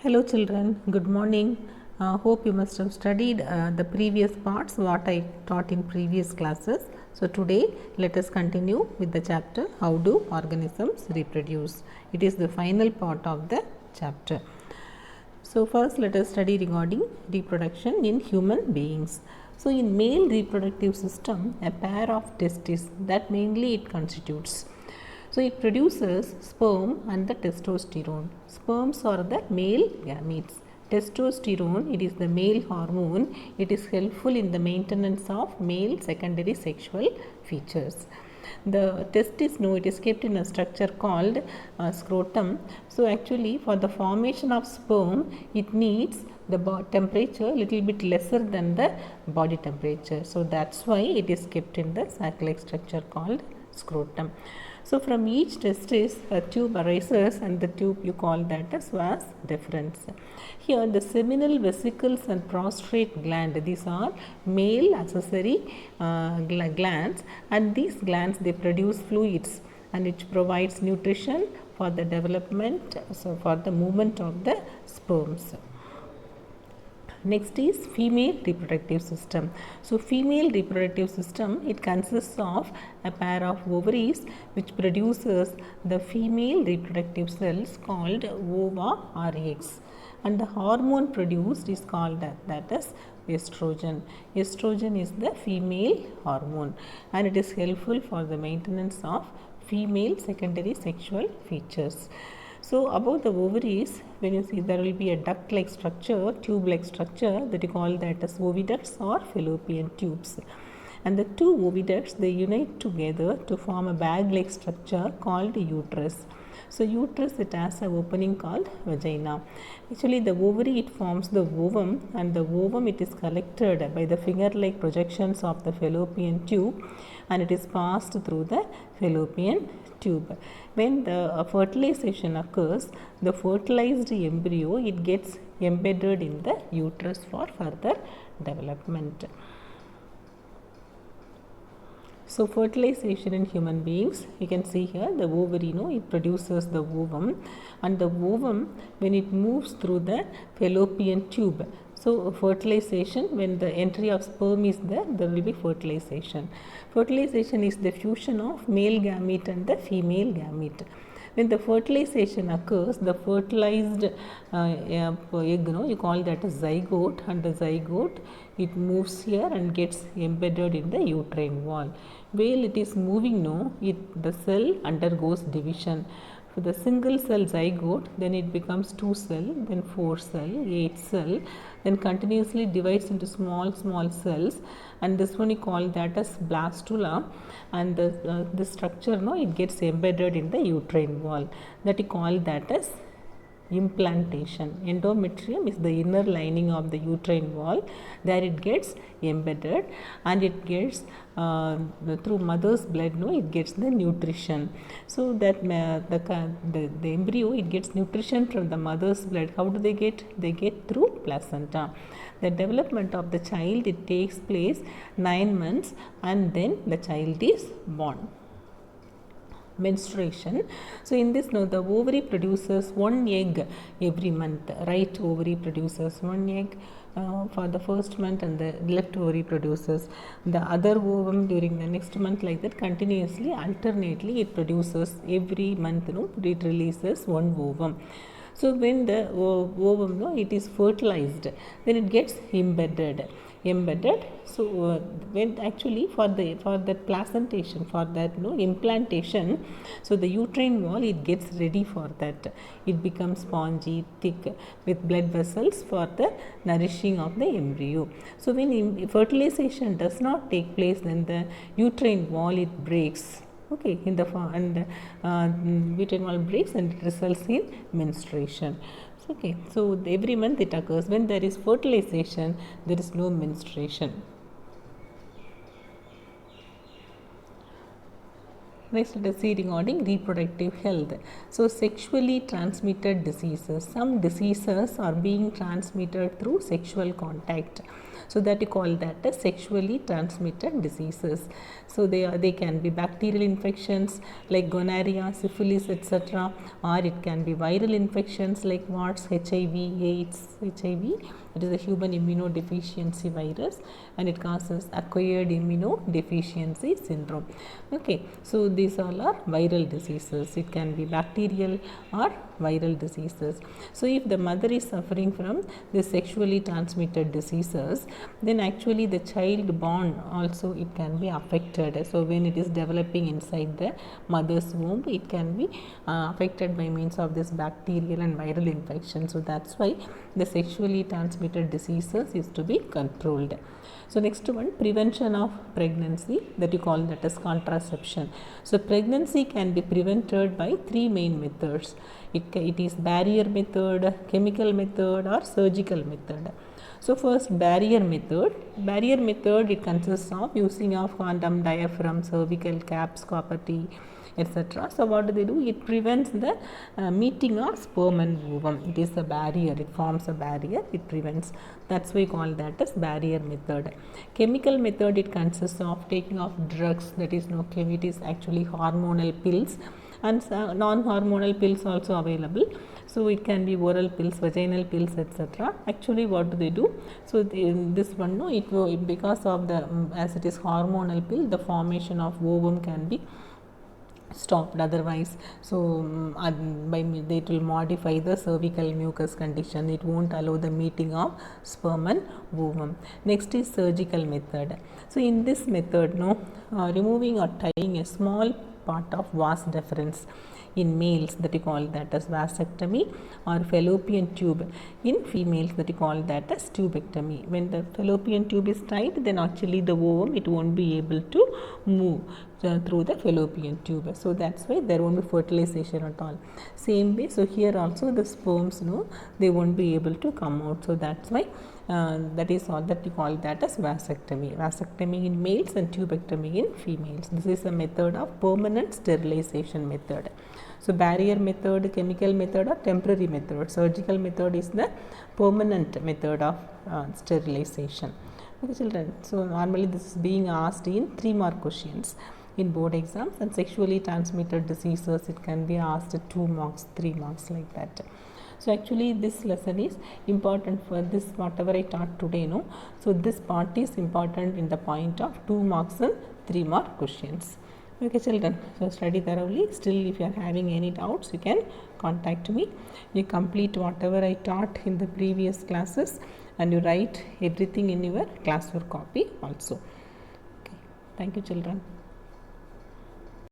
Hello children, good morning. Hope you must have studied the previous parts what I taught in previous classes. So today let us continue with the chapter how do organisms reproduce. It is the final part of the chapter. So first let us study regarding reproduction in human beings. So in male reproductive system, a pair of testes that mainly it constitutes. So it produces sperm and the testosterone. Sperms are the male gametes. Testosterone, it is the male hormone. It is helpful in the maintenance of male secondary sexual features. The testis, no, it is kept in a structure called scrotum. So actually for the formation of sperm, it needs the temperature little bit lesser than the body temperature. So that's why it is kept in the sac-like structure called scrotum. So from each testis a tube arises and the tube you call that as vas deferens. Here the seminal vesicles and prostrate gland, these are male accessory glands, and these glands they produce fluids and which provides nutrition for the development, so for the movement of the sperms. Next is female reproductive system. So female reproductive system, it consists of a pair of ovaries which produces the female reproductive cells called ova or eggs, and the hormone produced is called that is estrogen. Estrogen is the female hormone and it is helpful for the maintenance of female secondary sexual features. So above the ovaries, when you see there will be a duct-like structure, tube-like structure that you call that as oviducts or fallopian tubes. And the two oviducts they unite together to form a bag-like structure called uterus. So uterus it has an opening called vagina. Actually the ovary it forms the ovum, and the ovum it is collected by the finger-like projections of the fallopian tube and it is passed through the fallopian tube. When the fertilization occurs, the fertilized embryo it gets embedded in the uterus for further development. So fertilization in human beings, you can see here the ovary, it produces the ovum, and the ovum when it moves through the fallopian tube. So fertilization, when the entry of sperm is there will be fertilization. Fertilization is the fusion of male gamete and the female gamete. When the fertilization occurs, the fertilized egg, you call that a zygote, and the zygote it moves here and gets embedded in the uterine wall. While it is moving, the cell undergoes division. For the single cell zygote, then it becomes 2 cell, then 4 cell, 8 cell, then continuously divides into small cells, and this one you call that as blastula, and the structure it gets embedded in the uterine wall, that you call that as implantation. Endometrium is the inner lining of the uterine wall, there it gets embedded and it gets through mother's blood it gets the nutrition. So that the embryo it gets nutrition from the mother's blood. How do they get? They get through placenta. The development of the child it takes place 9 months and then the child is born. Menstruation. So in this the ovary produces 1 egg every month. Right ovary produces 1 egg for the first month, and the left ovary produces the other ovum during the next month, like that continuously alternately it produces every month. It releases 1 ovum. So when the ovum it is fertilized, then it gets embedded. So when actually for that placentation, for that implantation, so the uterine wall it gets ready for that. It becomes spongy, thick with blood vessels for the nourishing of the embryo. So when fertilization does not take place, then the uterine wall it breaks. Okay, in the uterine wall breaks and it results in menstruation. Okay, so every month it occurs. When there is fertilization, there is no menstruation. Next, let us see regarding reproductive health. So sexually transmitted diseases. Some diseases are being transmitted through sexual contact. So that you call that as sexually transmitted diseases. So they can be bacterial infections like gonorrhea, syphilis, etc., or it can be viral infections like warts, HIV, AIDS. HIV, it is a human immunodeficiency virus, and it causes acquired immunodeficiency syndrome. Okay, so these all are viral diseases. It can be bacterial or viral diseases. So if the mother is suffering from the sexually transmitted diseases, then actually the child born also it can be affected. So when it is developing inside the mother's womb, it can be affected by means of this bacterial and viral infection. So that's why the sexually transmitted diseases is to be controlled. So next one, prevention of pregnancy, that you call that as contraception. So pregnancy can be prevented by three main methods. It is barrier method, chemical method, or surgical method. So first, barrier method. Barrier method, it consists of using of condom, diaphragm, cervical caps, copper T, etc. So what do? It prevents the meeting of sperm and ovum. It is a barrier. It forms a barrier. It prevents. That's why we call that as barrier method. Chemical method, it consists of taking of drugs. That is no chemical. It is actually hormonal pills, and non-hormonal pills also available. So it can be oral pills, vaginal pills, etc. Actually, what do? So this one, no, it will, because of the as it is hormonal pill, the formation of ovum can be stopped otherwise. So by it will modify the cervical mucus condition. It won't allow the meeting of sperm and ovum. Next is surgical method. So in this method, no, removing or tying a small part of vas deferens in males, that you call that as vasectomy, or fallopian tube in females, that you call that as tubectomy. When the fallopian tube is tied, then actually the ovum, it won't be able to move through the fallopian tube. So that's why there won't be fertilization at all. Same way, so here also the sperms, no, they won't be able to come out. So that's why that is all that we call that as vasectomy. Vasectomy in males and tubectomy in females. This is a method of permanent sterilization method. So barrier method, chemical method, or temporary method. Surgical method is the permanent method of sterilization. Okay, children. So normally this is being asked in 3 mark questions in board exams, and sexually transmitted diseases, it can be asked 2 marks, 3 marks, like that. So actually this lesson is important for this whatever I taught today, no. So this part is important in the point of 2 marks and 3 mark questions. Okay, children, so study thoroughly. Still, if you are having any doubts, you can contact me. You complete whatever I taught in the previous classes, and you write everything in your classwork copy also. Okay, thank you, children.